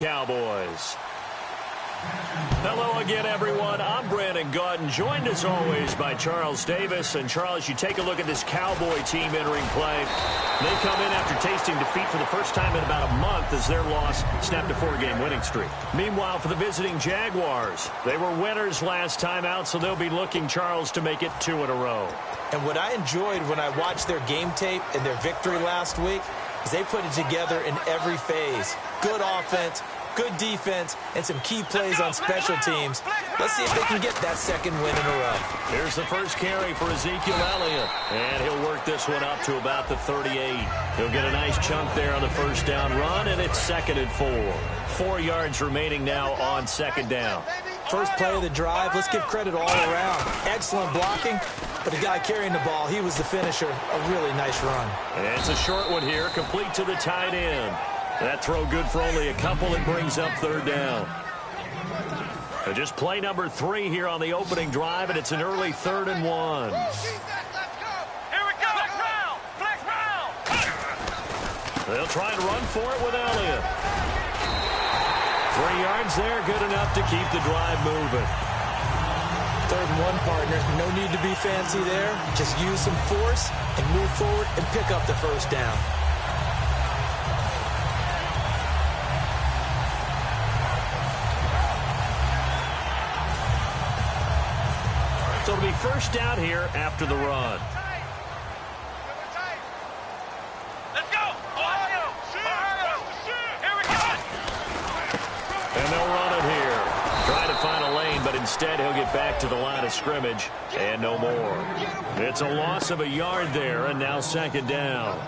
Cowboys. Hello again, everyone. I'm Brandon Gaudin, joined as always by Charles Davis. And Charles, you take a look at this Cowboy team entering play. They come in after tasting defeat for the first time in about a month as their loss snapped a 4-game winning streak. Meanwhile, for the visiting Jaguars, they were winners last time out, so they'll be looking, Charles, to make it 2 in a row. And what I enjoyed when I watched their game tape and their victory last week is they put it together in every phase. Good offense, good defense, and some key plays on special teams. Let's see if they can get that second win in a row. Here's the first carry for Ezekiel Elliott. And he'll work this one up to about the 38. He'll get a nice chunk there on the first down run, and it's 2nd and 4. 4 yards remaining now on 2nd down. First play of the drive, let's give credit all around. Excellent blocking, but the guy carrying the ball, he was the finisher. A really nice run. And it's a short one here, complete to the tight end. That throw good for only a couple. It brings up 3rd down. So just play number 3 here on the opening drive, and it's an early 3rd and 1. They'll try and run for it with Elliott. 3 yards there, good enough to keep the drive moving. 3rd and 1, partner. No need to be fancy there. Just use some force and move forward and pick up the first down. So it'll be first down here after the run. Let's go! Ohio! Here we go! And they'll run it here. Trying to find a lane, but instead he'll get back to the line of scrimmage. And no more. It's a loss of a yard there, and now 2nd down.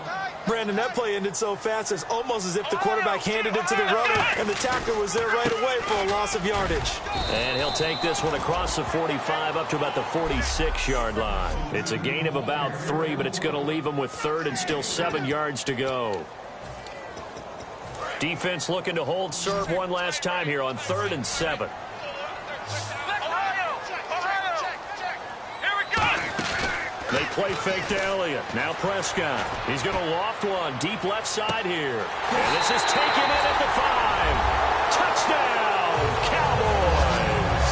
Brandon, that play ended so fast, it's almost as if the quarterback handed it to the runner, and the tackler was there right away for a loss of yardage. And he'll take this one across the 45 up to about the 46-yard line. It's a gain of about 3, but it's going to leave him with 3rd and still 7 yards to go. Defense looking to hold serve one last time here on 3rd and 7. They play fake to Elliott. Now Prescott. He's going to loft one deep left side here. And this is taken in at the 5. Touchdown, Cowboys.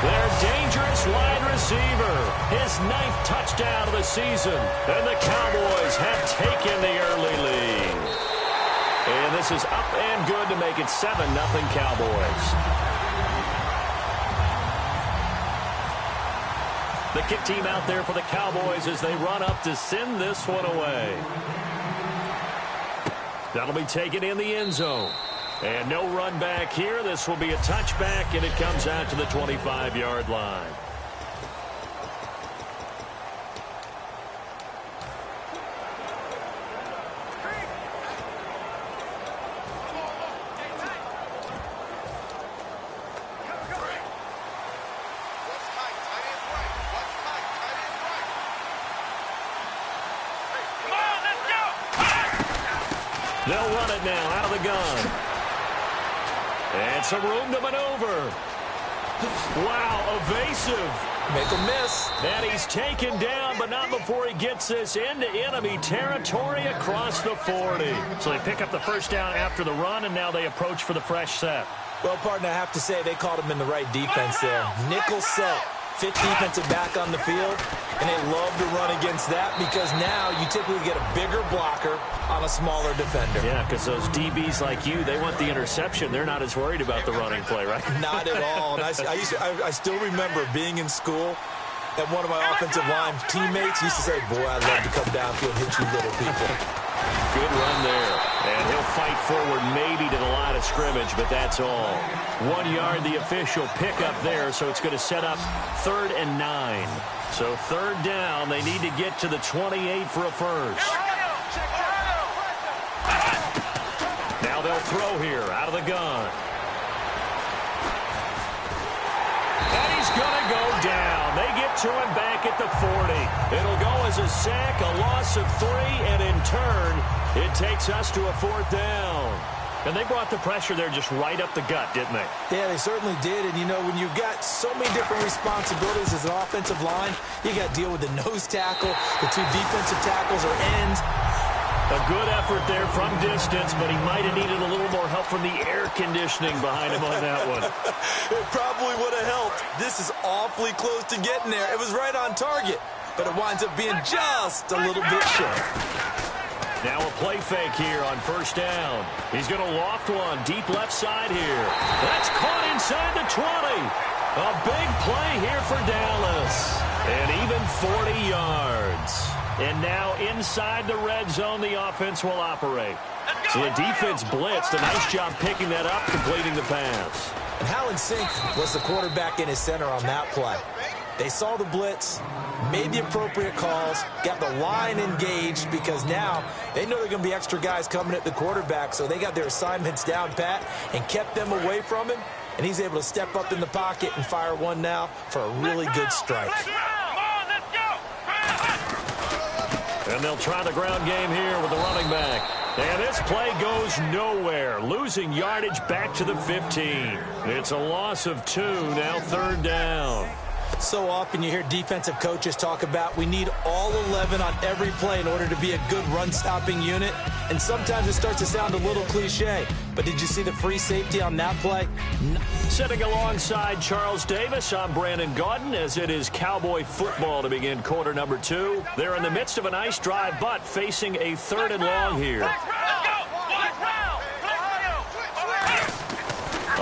Their dangerous wide receiver. His 9th touchdown of the season. And the Cowboys have taken the early lead. And this is up and good to make it 7-0 Cowboys. The kick team out there for the Cowboys as they run up to send this one away. That'll be taken in the end zone. And no run back here. This will be a touchback, and it comes out to the 25-yard line. They'll run it now out of the gun. And some room to maneuver. Wow, evasive. Make a miss. And he's taken down, but not before he gets this into enemy territory across the 40. So they pick up the first down after the run, and now they approach for the fresh set. Well, partner, I have to say they called him in the right defense there. Nickel set. 5th defensive back on the field, and they love to run against that because now you typically get a bigger blocker on a smaller defender. Yeah, because those DBs like you, they want the interception. They're not as worried about the running play, right? Not at all. And I still remember being in school, and one of my offensive line teammates used to say, boy, I'd love to come downfield and hit you little people. Good run there. And he'll fight forward maybe to the line of scrimmage, but that's all. 1 yard, the official pickup there, so it's going to set up 3rd and 9. So 3rd down, they need to get to the 28 for a first. Now they'll throw here out of the gun. And he's going to go down. They get to him back at the 40. It'll go as a sack, a loss of 3, and in turn, it takes us to a 4th down. And they brought the pressure there just right up the gut, didn't they? Yeah, they certainly did. And, you know, when you've got so many different responsibilities as an offensive line, you got to deal with the nose tackle, the 2 defensive tackles or ends. A good effort there from distance, but he might have needed a little more help from the air conditioning behind him on that one. It probably would have helped. This is awfully close to getting there. It was right on target, but it winds up being just a little bit short. Now a play fake here on first down. He's going to loft one deep left side here. That's caught inside the 20. A big play here for Dallas. And even 40 yards. And now inside the red zone, the offense will operate. So the defense blitzed. A nice job picking that up, completing the pass. And how in sync was the quarterback in his center on that play? They saw the blitz, made the appropriate calls, got the line engaged because now they know there are going to be extra guys coming at the quarterback, so they got their assignments down pat and kept them away from him, and he's able to step up in the pocket and fire one now for a really good strike. And they'll try the ground game here with the running back. And this play goes nowhere, losing yardage back to the 15. It's a loss of 2, now third down. So often you hear defensive coaches talk about we need all 11 on every play in order to be a good run-stopping unit. And sometimes it starts to sound a little cliche. But did you see the free safety on that play? Sitting alongside Charles Davis, I'm Brandon Gaudin, as it is Cowboy football to begin quarter number 2. They're in the midst of a nice drive, but facing a 3rd and long here.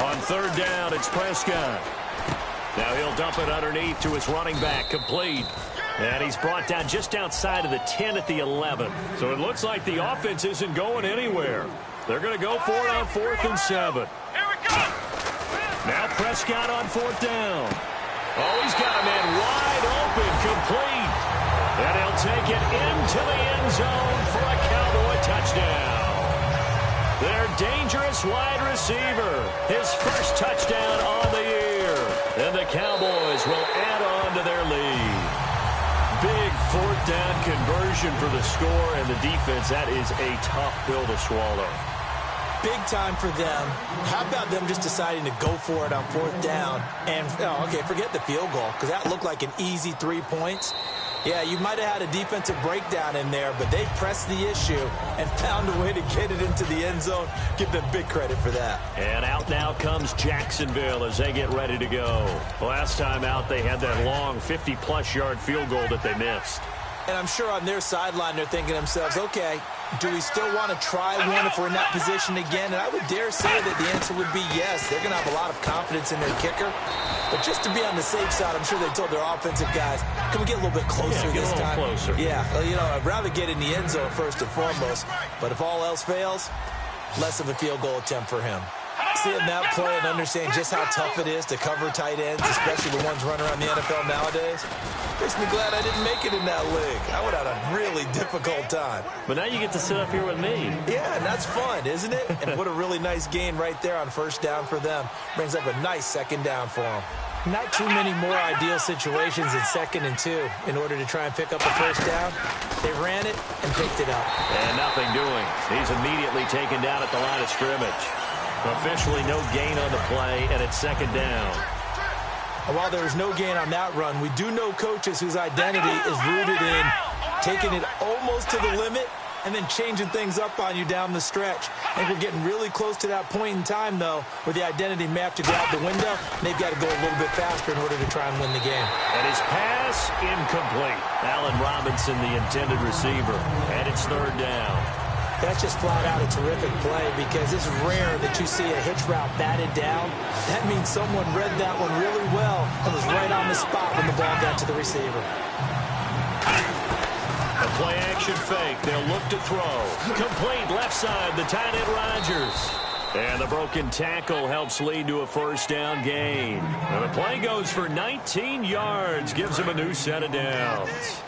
On third down, it's Prescott. Now he'll dump it underneath to his running back, complete. And he's brought down just outside of the 10 at the 11. So it looks like the offense isn't going anywhere. They're going to go for it on 4th and 7. Here we go. Now Prescott on 4th down. Oh, he's got a man wide open, complete. And he'll take it into the end zone for a Cowboy touchdown. Their dangerous wide receiver, his first touchdown on the year. And the Cowboys will add on to their lead. Big 4th down conversion for the score, and the defense, that is a tough pill to swallow. Big time for them. How about them just deciding to go for it on 4th down? And, okay, forget the field goal, because that looked like an easy 3 points. Yeah, you might have had a defensive breakdown in there, but they pressed the issue and found a way to get it into the end zone. Give them big credit for that. And out now comes Jacksonville as they get ready to go. Last time out, they had that long 50-plus yard field goal that they missed. And I'm sure on their sideline, they're thinking to themselves, okay, do we still want to try one if we're in that position again? And I would dare say that the answer would be yes. They're going to have a lot of confidence in their kicker. But just to be on the safe side, I'm sure they told their offensive guys, can we get a little bit closer this time? Closer. Yeah, well, you know, I'd rather get in the end zone first and foremost. But if all else fails, less of a field goal attempt for him. Seeing that play and understanding just how tough it is to cover tight ends, especially the ones running around the NFL nowadays, makes me glad I didn't make it in that league. I would have had a really difficult time. But now you get to sit up here with me. Yeah, and that's fun, isn't it? And what a really nice gain right there on 1st down for them. Brings up a nice 2nd down for them. Not too many more ideal situations in 2nd and 2 in order to try and pick up a 1st down. They ran it and picked it up. And nothing doing. He's immediately taken down at the line of scrimmage. Officially no gain on the play, and it's 2nd down. And while there was no gain on that run, we do know coaches whose identity is rooted in taking it almost to the limit and then changing things up on you down the stretch. I think we're getting really close to that point in time, though, where the identity may have to go out the window. They've got to go a little bit faster in order to try and win the game. And his pass incomplete. Allen Robinson, the intended receiver, and it's 3rd down. That's just flat out a terrific play because it's rare that you see a hitch route batted down. That means someone read that one really well and was right on the spot when the ball got to the receiver. A play-action fake. They'll look to throw. Complete left side, the tight end Rodgers. And the broken tackle helps lead to a 1st down gain. And the play goes for 19 yards, gives him a new set of downs.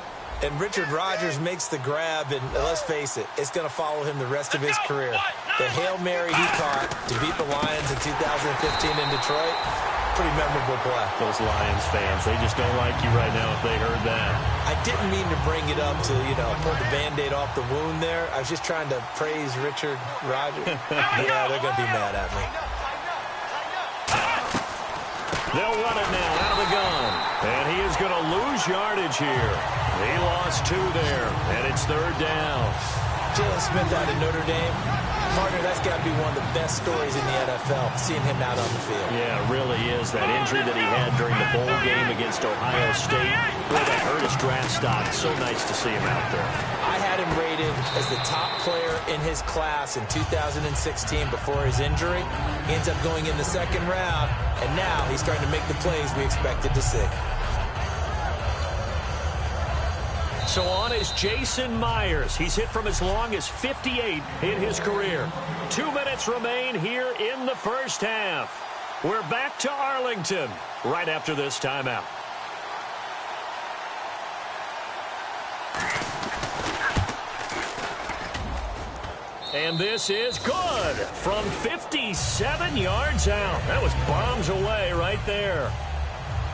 And Richard Rodgers makes the grab, and let's face it, it's going to follow him the rest of his career. The Hail Mary he caught to beat the Lions in 2015 in Detroit, pretty memorable play. Those Lions fans, they just don't like you right now if they heard that. I didn't mean to bring it up to, pull the Band-Aid off the wound there. I was just trying to praise Richard Rodgers. Yeah, they're going to be mad at me. They'll run it now out of the gun. And he is going to lose yardage here. He lost 2 there, and it's 3rd down. Jalen Smith out of Notre Dame. Partner, that's got to be one of the best stories in the NFL, seeing him out on the field. Yeah, it really is. That injury that he had during the bowl game against Ohio State, boy, that hurt his draft stock. So nice to see him out there. I had him rated as the top player in his class in 2016 before his injury. He ends up going in the second round, and now he's starting to make the plays we expected to see. So on is Jason Myers. He's hit from as long as 58 in his career. 2 minutes remain here in the first half. We're back to Arlington right after this timeout. And this is good from 57 yards out. That was bombs away right there.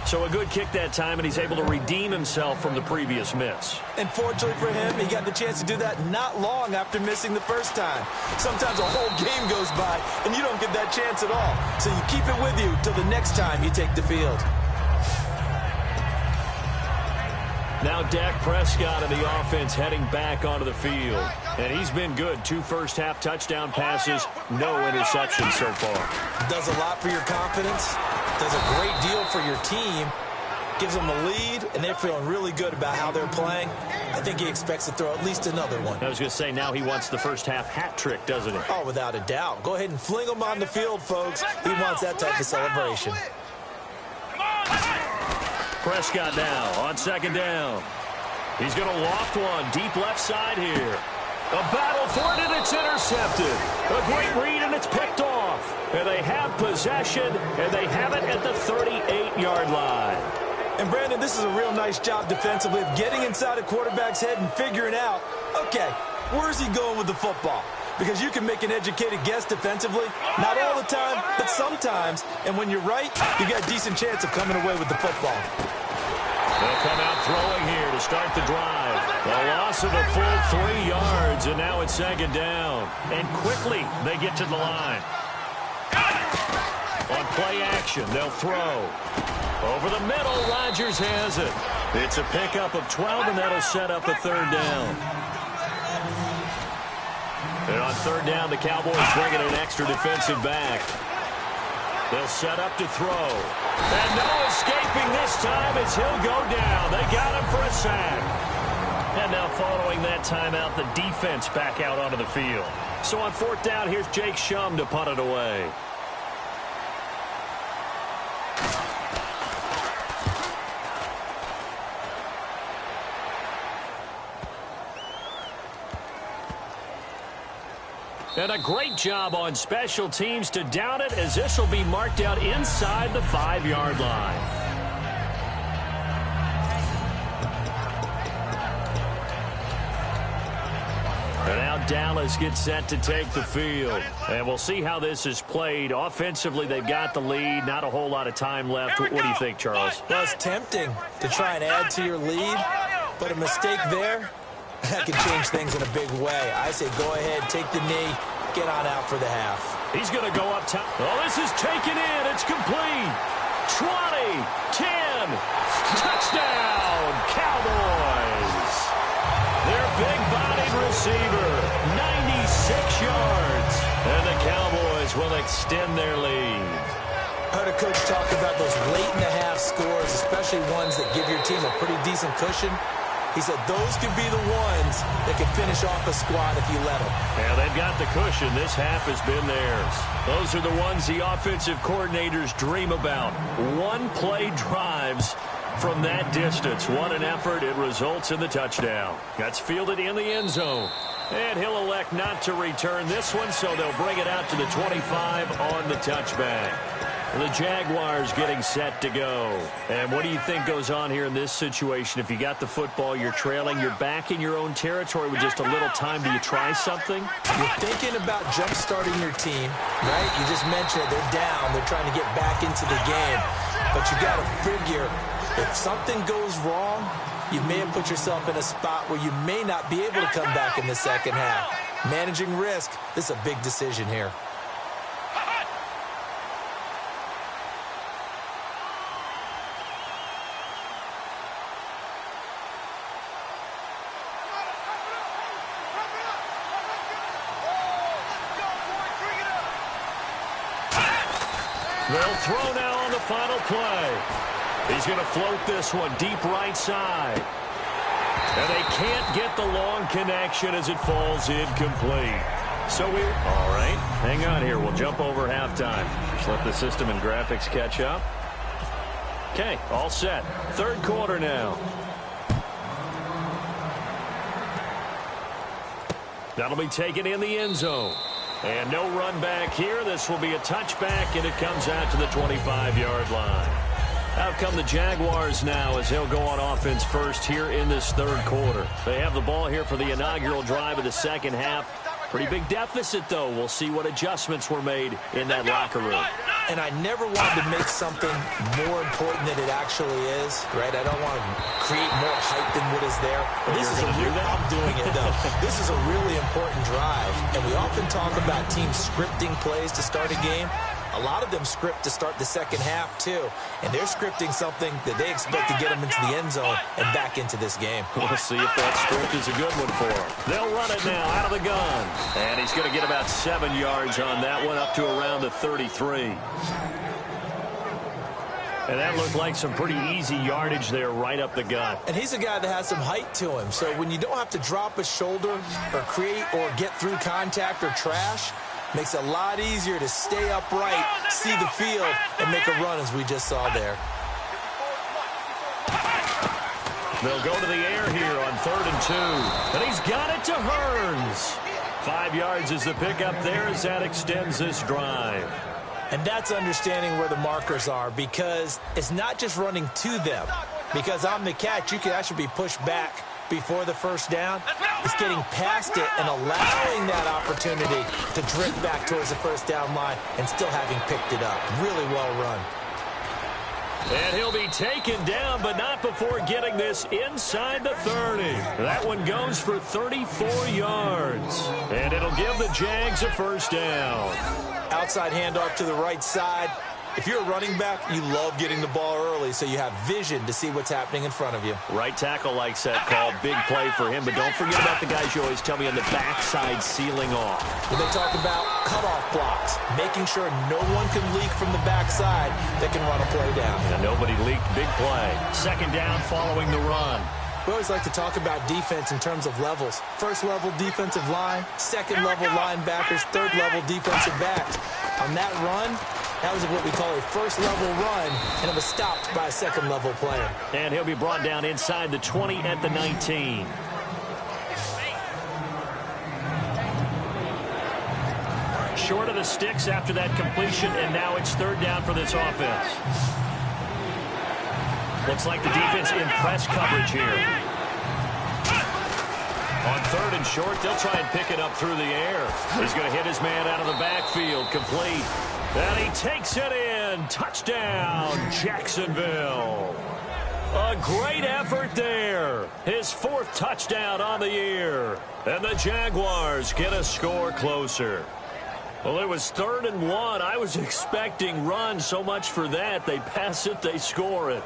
So a good kick that time, and he's able to redeem himself from the previous miss. And fortunately for him, he got the chance to do that not long after missing the first time. Sometimes a whole game goes by, and you don't get that chance at all. So you keep it with you till the next time you take the field. Now Dak Prescott of the offense heading back onto the field. And he's been good. 2 first-half touchdown passes, no interceptions so far. Does a lot for your confidence. Does a great deal for your team. Gives them a lead, and they're feeling really good about how they're playing. I think he expects to throw at least another one. I was going to say, now he wants the first-half hat trick, doesn't he? Oh, without a doubt. Go ahead and fling him on the field, folks. He wants that type of celebration. Prescott now on second down. He's going to loft one deep left side here. A battle for it, and it's intercepted. A great read, and it's picked off. And they have possession, and they have it at the 38-yard line. And, Brandon, this is a real nice job defensively of getting inside a quarterback's head and figuring out, okay, where's he going with the football? Because you can make an educated guess defensively. Not all the time, but sometimes. And when you're right, you got a decent chance of coming away with the football. They'll come out throwing here to start the drive. A loss of a full 3 yards, and now it's second down. And quickly, they get to the line. On play action, they'll throw. Over the middle, Rodgers has it. It's a pickup of 12, and that'll set up a third down. And on third down, the Cowboys bring in an extra defensive back. They'll set up to throw. And no escaping this time as he'll go down. They got him for a sack. And now following that timeout, the defense back out onto the field. So on fourth down, here's Jake Shum to punt it away. And a great job on special teams to down it, as this will be marked out inside the 5-yard line. And now Dallas gets set to take the field. And we'll see how this is played. Offensively, they've got the lead. Not a whole lot of time left. What do you think, Charles? Well, it's tempting to try and add to your lead, but a mistake there, that can change things in a big way. I say go ahead, take the knee, get on out for the half. He's going to go up top. Oh, this is taken in. It's complete. 20, 10, touchdown, Cowboys. Their big-bodied receiver, 96 yards. And the Cowboys will extend their lead. I heard a coach talk about those late-in-the-half scores, especially ones that give your team a pretty decent cushion. He said those could be the ones that can finish off a squad if you let them. Yeah, they've got the cushion. This half has been theirs. Those are the ones the offensive coordinators dream about. One-play drives from that distance. What an effort. It results in the touchdown. That's fielded in the end zone. And he'll elect not to return this one, so they'll bring it out to the 25 on the touchback. The Jaguars getting set to go. And what do you think goes on here in this situation? If you got the football, you're trailing, you're back in your own territory with just a little time. Do you try something? You're thinking about jump-starting your team, right? You just mentioned it. They're down. They're trying to get back into the game. But you got to figure, if something goes wrong, you may have put yourself in a spot where you may not be able to come back in the second half. Managing risk, this is a big decision here. They'll throw now on the final play. He's going to float this one deep right side. And they can't get the long connection as it falls incomplete. So all right, hang on here. We'll jump over halftime. Just let the system and graphics catch up. Okay, all set. Third quarter now. That'll be taken in the end zone. And no run back here. This will be a touchback, and it comes out to the 25-yard line. Out come the Jaguars now as they'll go on offense first here in this third quarter. They have the ball here for the inaugural drive of the second half. Pretty big deficit, though. We'll see what adjustments were made in that locker room. And I never wanted to make something more important than it actually is, right? I don't want to create more hype than what is there. But this is I'm doing it, though. This is a really important drive. And we often talk about teams scripting plays to start a game. A lot of them script to start the second half, too. And they're scripting something that they expect to get them into the end zone and back into this game. We'll see if that script is a good one for them. They'll run it now out of the gun. And he's going to get about 7 yards on that one, up to around the 33. And that looked like some pretty easy yardage there right up the gut. And he's a guy that has some height to him. So when you don't have to drop a shoulder or create or get through contact or trash, makes it a lot easier to stay upright, see the field, and make a run as we just saw there. They'll go to the air here on 3rd and 2. And he's got it to Hearns. 5 yards is the pickup there as that extends this drive. And that's understanding where the markers are, because it's not just running to them. Because on the catch, you can actually be pushed back before the first down. It's getting past it and allowing that opportunity to drift back towards the first down line and still having picked it up. Really well run. And he'll be taken down, but not before getting this inside the 30. That one goes for 34 yards. And it'll give the Jags a first down. Outside handoff to the right side. If you're a running back, you love getting the ball early so you have vision to see what's happening in front of you. Right tackle likes that call. Big play for him, but don't forget about the guys you always tell me on the backside sealing off. When they talk about cutoff blocks, making sure no one can leak from the backside that can run a play down. And nobody leaked. Big play. Second down following the run. We always like to talk about defense in terms of levels. First level defensive line, second level linebackers, third level defensive backs. On that run, that was what we call a first level run, and it was stopped by a second level player. And he'll be brought down inside the 20 at the 19. Short of the sticks after that completion, and now it's third down for this offense. Looks like the defense in press coverage here. On 3rd and short, they'll try and pick it up through the air. He's going to hit his man out of the backfield, complete. And he takes it in. Touchdown, Jacksonville. A great effort there. His 4th touchdown on the year. And the Jaguars get a score closer. Well, it was 3rd and 1. I was expecting run. So much for that. They pass it, they score it.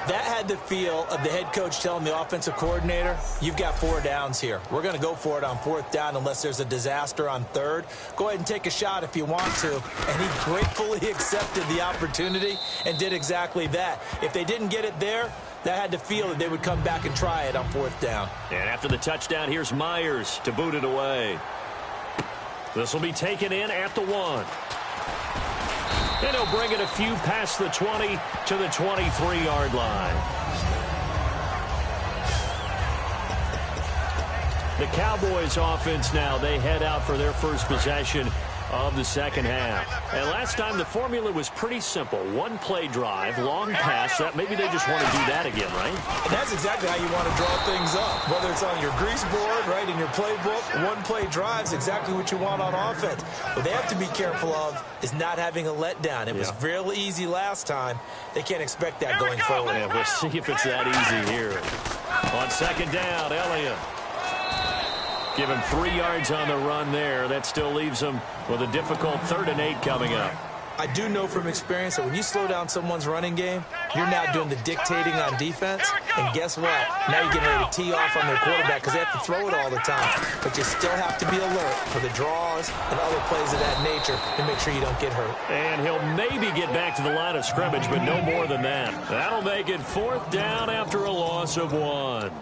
That had the feel of the head coach telling the offensive coordinator, you've got 4 downs here. We're going to go for it on 4th down unless there's a disaster on 3rd. Go ahead and take a shot if you want to. And he gratefully accepted the opportunity and did exactly that. If they didn't get it there, that had the feel that they would come back and try it on 4th down. And after the touchdown, here's Myers to boot it away. This will be taken in at the 1. And he'll bring it a few past the 20 to the 23-yard line. The Cowboys offense now, they head out for their first possession of the second half. And last time the formula was pretty simple. 1-play drive, long pass. That maybe they just want to do that again, right? And that's exactly how you want to draw things up. Whether it's on your grease board, right, in your playbook, 1-play drive's exactly what you want on offense. What they have to be careful of is not having a letdown. It was real easy last time. They can't expect that going forward. Yeah, we'll see if it's that easy here. On second down, Elliott. Give him 3 yards on the run there. That still leaves him with a difficult 3rd and 8 coming up. I do know from experience that when you slow down someone's running game, you're now doing the dictating on defense. And guess what? Now you're getting ready to tee off on their quarterback because they have to throw it all the time. But you still have to be alert for the draws and other plays of that nature to make sure you don't get hurt. And he'll maybe get back to the line of scrimmage, but no more than that. That'll make it 4th down after a loss of 1.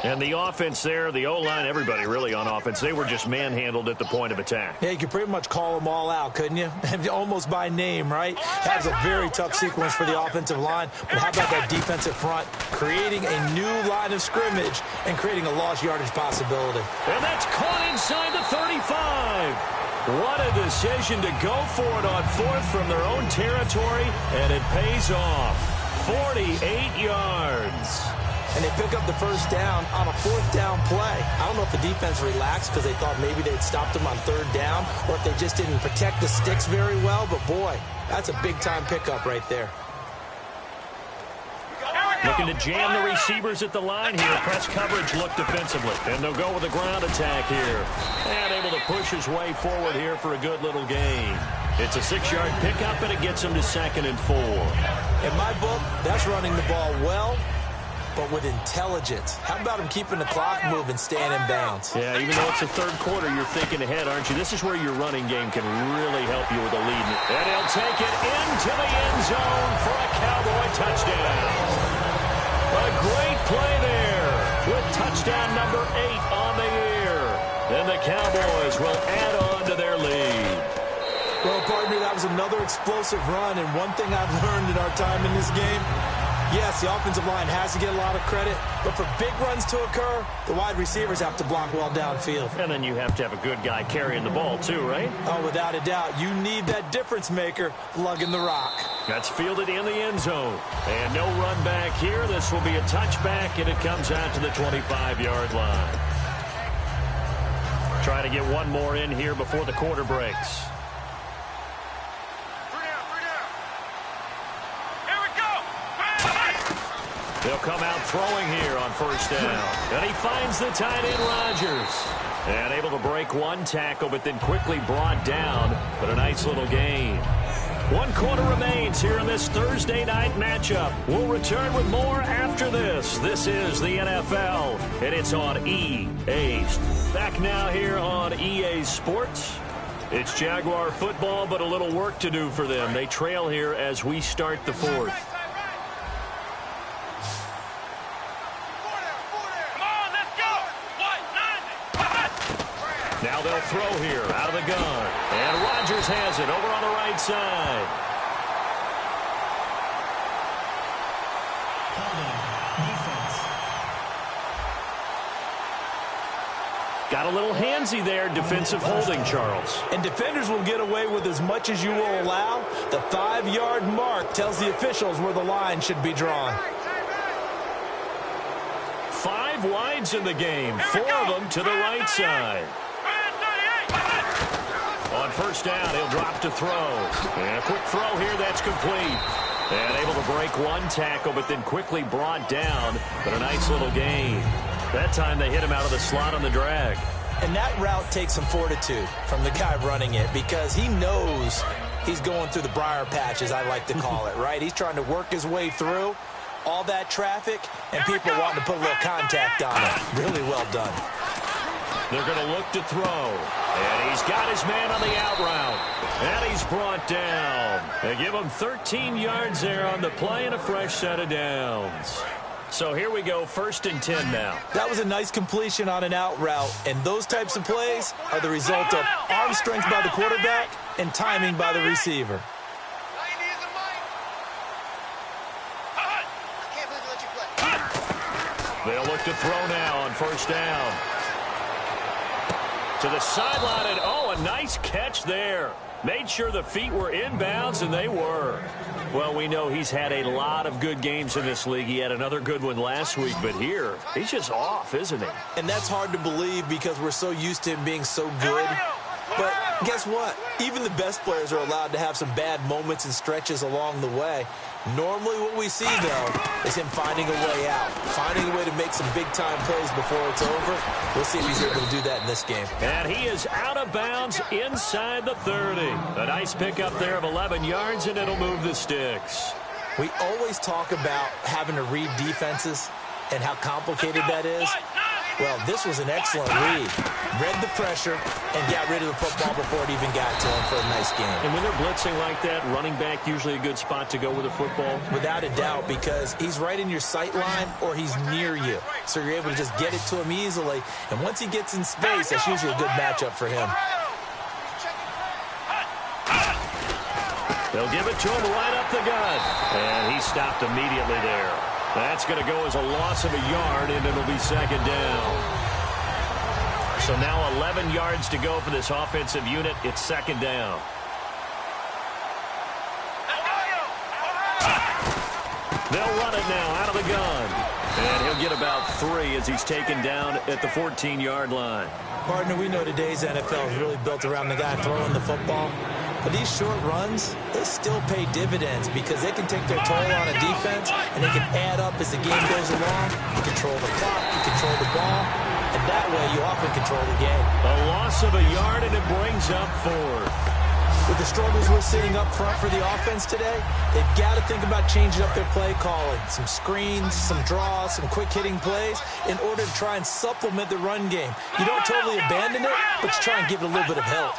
And the offense there, the O-line, everybody really on offense, they were just manhandled at the point of attack. Yeah, you could pretty much call them all out, couldn't you? Almost by name, right? That was a very tough sequence for the offensive line. But how about that defensive front? Creating a new line of scrimmage and creating a lost yardage possibility. And that's caught inside the 35. What a decision to go for it on 4th from their own territory, and it pays off. 48 yards. And they pick up the first down on a 4th down play. I don't know if the defense relaxed because they thought maybe they'd stopped them on 3rd down or if they just didn't protect the sticks very well. But, boy, that's a big-time pickup right there. Looking to jam the receivers at the line here. Press coverage look defensively. And they'll go with a ground attack here. And able to push his way forward here for a good little gain. It's a 6-yard pickup, and it gets him to 2nd and 4. In my book, that's running the ball well, but with intelligence. How about him keeping the clock moving, staying in bounds? Yeah, even though it's the 3rd quarter, you're thinking ahead, aren't you? This is where your running game can really help you with a lead. And he'll take it into the end zone for a Cowboy touchdown. A great play there with touchdown number 8 on the year. And the Cowboys will add on to their lead. Well, partner, that was another explosive run, and one thing I've learned in our time in this game, yes, the offensive line has to get a lot of credit, but for big runs to occur, the wide receivers have to block well downfield. And then you have to have a good guy carrying the ball too, right? Oh, without a doubt. You need that difference maker lugging the rock. That's fielded in the end zone. And no run back here. This will be a touchback, and it comes out to the 25-yard line. Try to get one more in here before the quarter breaks. They'll come out throwing here on 1st down. And he finds the tight end, Rodgers. And able to break one tackle, but then quickly brought down. But a nice little gain. 1 quarter remains here in this Thursday night matchup. We'll return with more after this. This is the NFL, and it's on EA. Back now here on EA Sports. It's Jaguar football, but a little work to do for them. They trail here as we start the 4th. Now they'll throw here out of the gun. And Rodgers has it over on the right side. Got a little handsy there, defensive holding, Charles. And defenders will get away with as much as you will allow. The 5-yard mark tells the officials where the line should be drawn. 5 wides in the game, 4 of them to the right side. On 1st down, he'll drop to throw. And a quick throw here, that's complete. And able to break one tackle, but then quickly brought down. But a nice little gain. That time they hit him out of the slot on the drag. And that route takes some fortitude from the guy running it because he knows he's going through the briar patch, as I like to call it, right? He's trying to work his way through all that traffic, and people wanting to put a little contact on it. Really well done. They're going to look to throw. And he's got his man on the out route. And he's brought down. They give him 13 yards there on the play and a fresh set of downs. So here we go, 1st and 10 now. That was a nice completion on an out route, and those types of plays are the result of arm strength by the quarterback and timing by the receiver. They'll look to throw now on 1st down. To the sideline, and oh, a nice catch there. Made sure the feet were inbounds, and they were. Well, we know he's had a lot of good games in this league. He had another good one last week, but here, he's just off, isn't he? And that's hard to believe because we're so used to him being so good. But Guess what? Even the best players are allowed to have some bad moments and stretches along the way. Normally what we see, though, is him finding a way out, finding a way to make some big-time plays before it's over. We'll see if he's able to do that in this game. And he is out of bounds inside the 30. A nice pickup there of 11 yards, and it'll move the sticks. We always talk about having to read defenses and how complicated that is. Well, this was an excellent read. Read the pressure and got rid of the football before it even got to him for a nice game. And when they're blitzing like that, running back usually a good spot to go with the football? Without a doubt, because he's right in your sight line or he's near you. So you're able to just get it to him easily. And once he gets in space, that's usually a good matchup for him. They'll give it to him right up the gut. And he stopped immediately there. That's going to go as a loss of a yard, and it'll be second down. So now 11 yards to go for this offensive unit. It's second down. They'll run it now out of the gun. And he'll get about 3 as he's taken down at the 14-yard line. Partner, we know today's NFL is really built around the guy throwing the football. But these short runs, they still pay dividends because they can take their toll on a defense and they can add up as the game goes along. You control the clock, you control the ball, and that way you often control the game. A loss of a yard, and it brings up 4th. With the struggles we're seeing up front for the offense today, they've got to think about changing up their play calling. Some screens, some draws, some quick-hitting plays in order to try and supplement the run game. You don't totally abandon it, but you try and give it a little bit of help.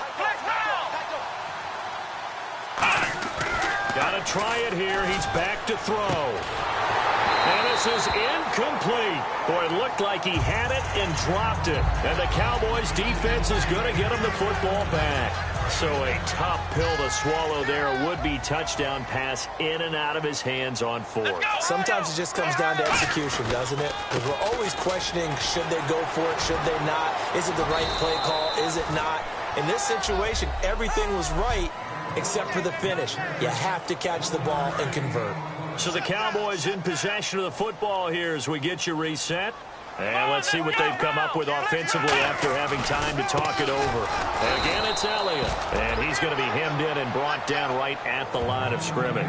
Got to try it here. He's back to throw. And this is incomplete. Boy, it looked like he had it and dropped it. And the Cowboys' defense is going to get him the football back. So a tough pill to swallow there. A would-be touchdown pass in and out of his hands on 4th. Sometimes it just comes down to execution, doesn't it? Because we're always questioning, should they go for it, should they not? Is it the right play call? Is it not? In this situation, everything was right except for the finish. You have to catch the ball and convert. So the Cowboys in possession of the football here as we get you reset. And let's see what they've come up with offensively after having time to talk it over. And again, it's Elliott. And he's going to be hemmed in and brought down right at the line of scrimmage.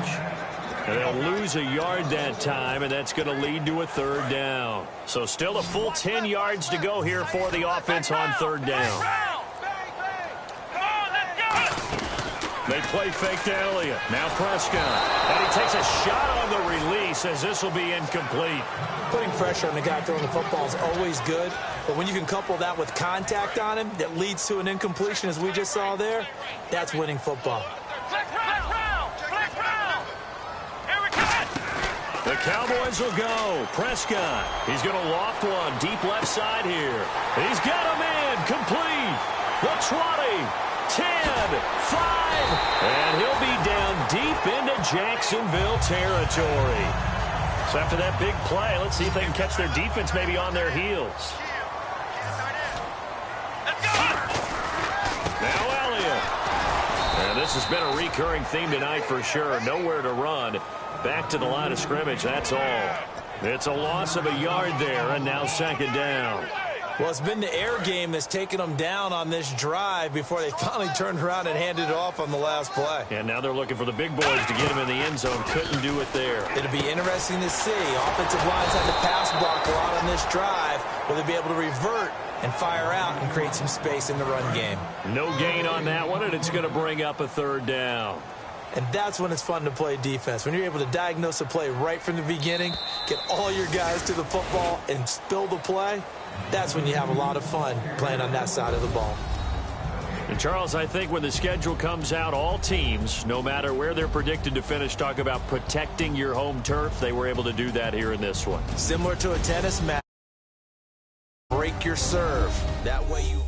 And they'll lose a yard that time, and that's going to lead to a 3rd down. So still a full 10 yards to go here for the offense on 3rd down. They play fake to Elliott. Now Prescott. And he takes a shot on the release as this will be incomplete. Putting pressure on the guy throwing the football is always good, but when you can couple that with contact on him that leads to an incompletion as we just saw there, that's winning football. The Cowboys will go. Prescott. He's going to loft one deep left side here. He's got him in. Complete. The 20. 10, 5, and he'll be down deep into Jacksonville territory. So after that big play, let's see if they can catch their defense maybe on their heels. Now Elliott. And this has been a recurring theme tonight for sure. Nowhere to run. Back to the line of scrimmage, that's all. It's a loss of a yard there, and now second down. Well, it's been the air game that's taken them down on this drive before they finally turned around and handed it off on the last play. And now they're looking for the big boys to get him in the end zone. Couldn't do it there. It'll be interesting to see. Offensive lines had to pass block a lot on this drive. Will they be able to revert and fire out and create some space in the run game? No gain on that one, and it's going to bring up a 3rd down. And that's when it's fun to play defense. When you're able to diagnose a play right from the beginning, get all your guys to the football and spill the play, that's when you have a lot of fun playing on that side of the ball. And Charles, I think when the schedule comes out, all teams, no matter where they're predicted to finish, talk about protecting your home turf. They were able to do that here in this one. Similar to a tennis match, break your serve. That way you